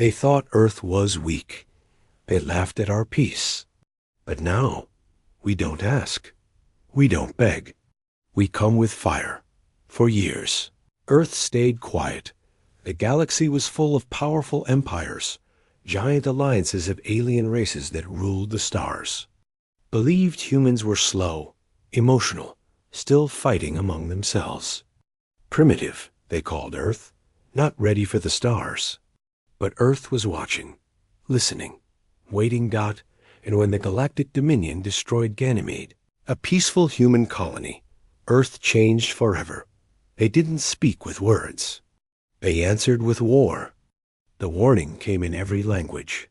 They thought Earth was weak. They laughed at our peace. But now, we don't ask. We don't beg. We come with fire. For years, Earth stayed quiet. The galaxy was full of powerful empires, giant alliances of alien races that ruled the stars. Believed humans were slow, emotional, still fighting among themselves. Primitive, they called Earth, not ready for the stars. But Earth was watching, listening, waiting. And when the Galactic Dominion destroyed Ganymede, a peaceful human colony, Earth changed forever. They didn't speak with words. They answered with war. The warning came in every language.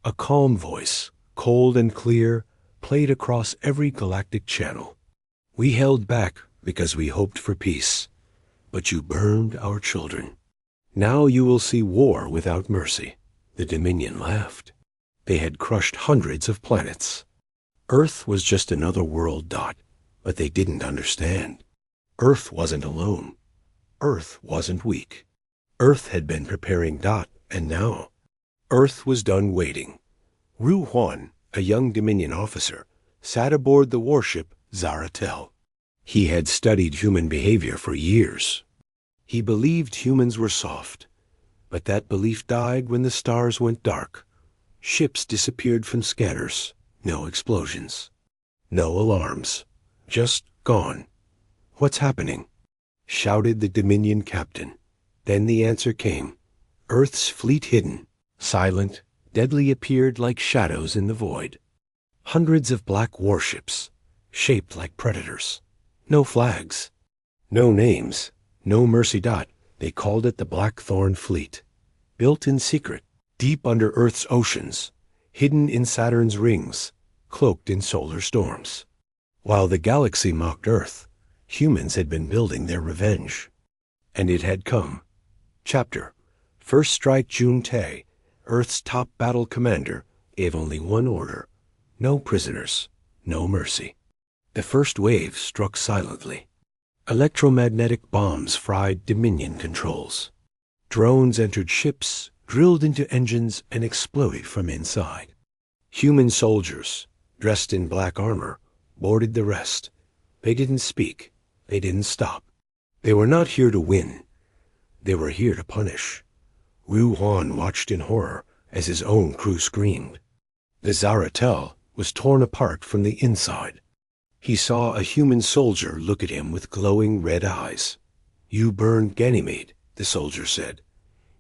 A calm voice, cold and clear, played across every galactic channel. We held back because we hoped for peace, but you burned our children. Now you will see war without mercy. The Dominion laughed. They had crushed hundreds of planets. Earth was just another world. But they didn't understand. Earth wasn't alone. Earth wasn't weak. Earth had been preparing. And now, Earth was done waiting. Ru Huan, a young Dominion officer, sat aboard the warship Zaratel. He had studied human behavior for years. He believed humans were soft, but that belief died when the stars went dark. Ships disappeared from scanners. No explosions. No alarms. Just gone. What's happening? Shouted the Dominion captain. Then the answer came. Earth's fleet hidden, silent, deadly appeared like shadows in the void. Hundreds of black warships, shaped like predators. No flags. No names. No mercy. They called it the Blackthorn Fleet. Built in secret, deep under Earth's oceans, hidden in Saturn's rings, cloaked in solar storms. While the galaxy mocked Earth, humans had been building their revenge. And it had come. Chapter: First Strike Jun-Tae, Earth's top battle commander, gave only one order: no prisoners, no mercy. The first wave struck silently. Electromagnetic bombs fried Dominion controls. Drones entered ships, drilled into engines, and exploded from inside. Human soldiers, dressed in black armor, boarded the rest. They didn't speak. They didn't stop. They were not here to win. They were here to punish. Ru Huan watched in horror as his own crew screamed. The Zaratel was torn apart from the inside. He saw a human soldier look at him with glowing red eyes. "You burned Ganymede," the soldier said.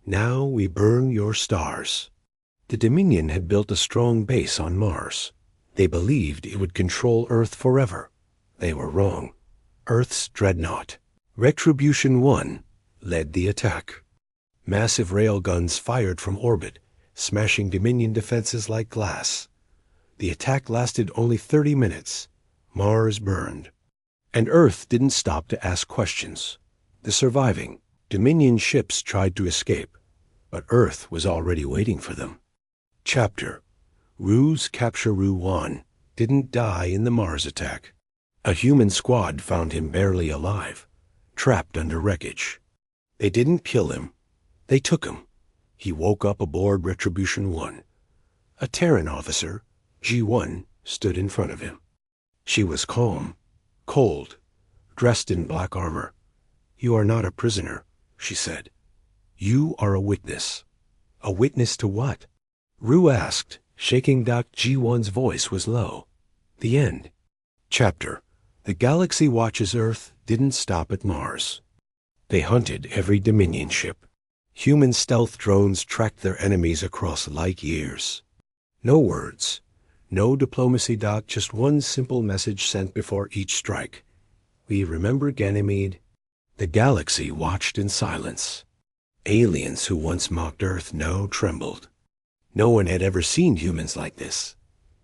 "Now we burn your stars." The Dominion had built a strong base on Mars. They believed it would control Earth forever. They were wrong. Earth's dreadnought, Retribution 1, led the attack. Massive railguns fired from orbit, smashing Dominion defenses like glass. The attack lasted only 30 minutes. Mars burned. And Earth didn't stop to ask questions. The surviving Dominion ships tried to escape, but Earth was already waiting for them. Chapter: Ru's capture. Ru Huan didn't die in the Mars attack. A human squad found him barely alive, trapped under wreckage. They didn't kill him. They took him. He woke up aboard Retribution 1. A Terran officer, G1, stood in front of him. She was calm, cold, dressed in black armor. "You are not a prisoner," she said. "You are a witness." "A witness to what?" Ru asked, shaking. G1's voice was low. The end. Chapter: The galaxy watches Earth didn't stop at Mars. They hunted every Dominion ship. Human stealth drones tracked their enemies across light years. No words, no diplomacy. Just one simple message sent before each strike. "We remember Ganymede." The galaxy watched in silence. Aliens who once mocked Earth now trembled. No one had ever seen humans like this,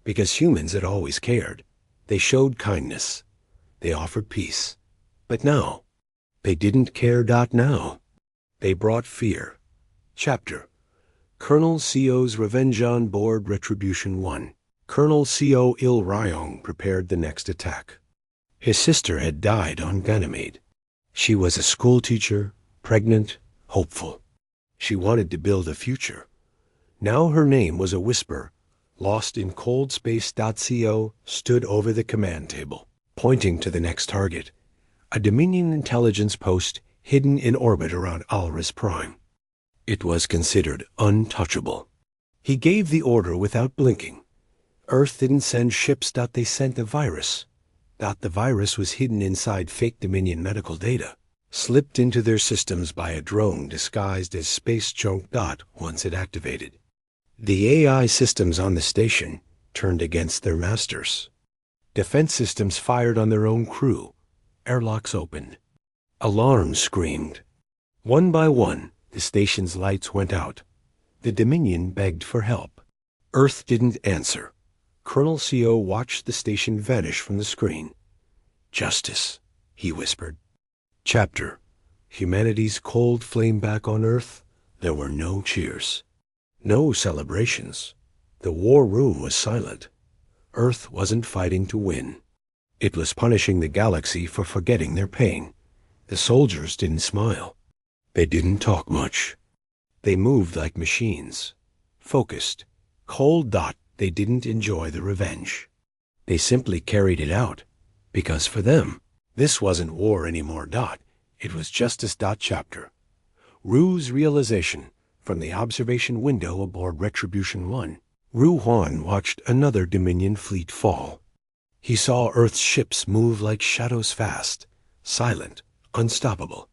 because humans had always cared. They showed kindness. They offered peace. But now, they didn't care. Now, they brought fear. Chapter: Colonel Co's Revenge on board Retribution 1. Colonel Co Il Ryong prepared the next attack. His sister had died on Ganymede. She was a schoolteacher, pregnant, hopeful. She wanted to build a future, Now her name was a whisper, lost in coldspace.co, stood over the command table, pointing to the next target, a Dominion intelligence post hidden in orbit around Alris Prime. It was considered untouchable. He gave the order without blinking. Earth didn't send ships. They sent a virus. The virus was hidden inside fake Dominion medical data, slipped into their systems by a drone disguised as space junk. Once it activated, the AI systems on the station turned against their masters. Defense systems fired on their own crew. Airlocks opened. Alarms screamed. One by one, the station's lights went out. The Dominion begged for help. Earth didn't answer. Colonel CO watched the station vanish from the screen. "Justice," he whispered. Chapter: Humanity's cold flame back on Earth. There were no cheers. No celebrations. The war room was silent. Earth wasn't fighting to win. It was punishing the galaxy for forgetting their pain. The soldiers didn't smile. They didn't talk much. They moved like machines. Focused. Cold. They didn't enjoy the revenge. They simply carried it out. Because for them, this wasn't war anymore. It was justice. Chapter: Rue's realization. From the observation window aboard Retribution 1, Rue Huan watched another Dominion fleet fall. He saw Earth's ships move like shadows, fast, silent, unstoppable.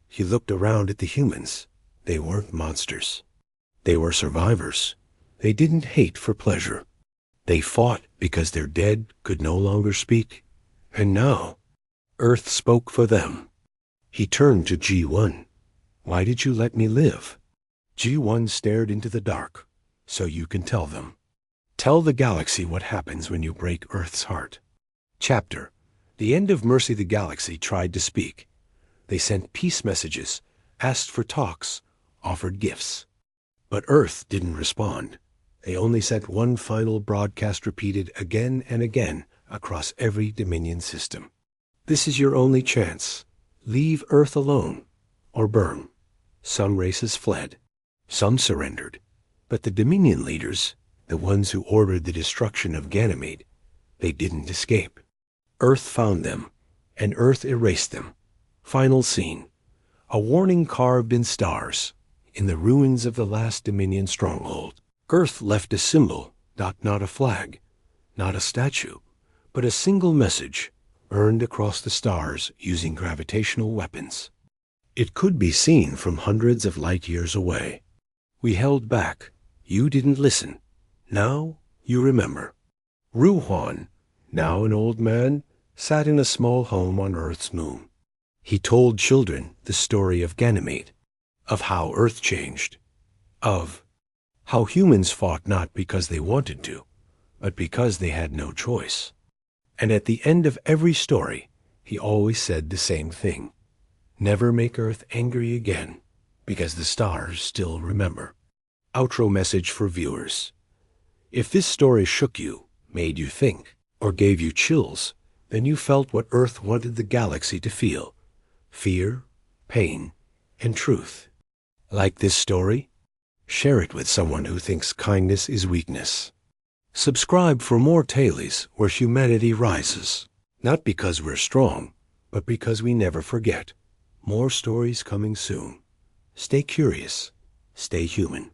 He looked around at the humans. They weren't monsters. They were survivors. They didn't hate for pleasure. They fought because their dead could no longer speak. And now, Earth spoke for them. He turned to G1. "Why did you let me live?" G1 stared into the dark. "So you can tell them. Tell the galaxy what happens when you break Earth's heart." Chapter: The end of Mercy. The galaxy tried to speak. They sent peace messages, asked for talks, offered gifts. But Earth didn't respond. They only sent one final broadcast, repeated again and again across every Dominion system. "This is your only chance. Leave Earth alone or burn." Some races fled. Some surrendered. But the Dominion leaders, the ones who ordered the destruction of Ganymede, they didn't escape. Earth found them, and Earth erased them. Final scene: a warning carved in stars in the ruins of the last Dominion stronghold. Earth left a symbol, not a flag, not a statue, but a single message burned across the stars using gravitational weapons. It could be seen from hundreds of light years away. "We held back. You didn't listen. Now you remember." Rue Huan, now an old man, sat in a small home on Earth's moon. He told children the story of Ganymede, of how Earth changed, of how humans fought not because they wanted to, but because they had no choice. And at the end of every story, he always said the same thing: never make Earth angry again, because the stars still remember. Outro message for viewers. If this story shook you, made you think, or gave you chills, then you felt what Earth wanted the galaxy to feel: fear, pain, and truth. Like this story? Share it with someone who thinks kindness is weakness. Subscribe for more tailies where humanity rises. Not because we're strong, but because we never forget. More stories coming soon. Stay curious. Stay human.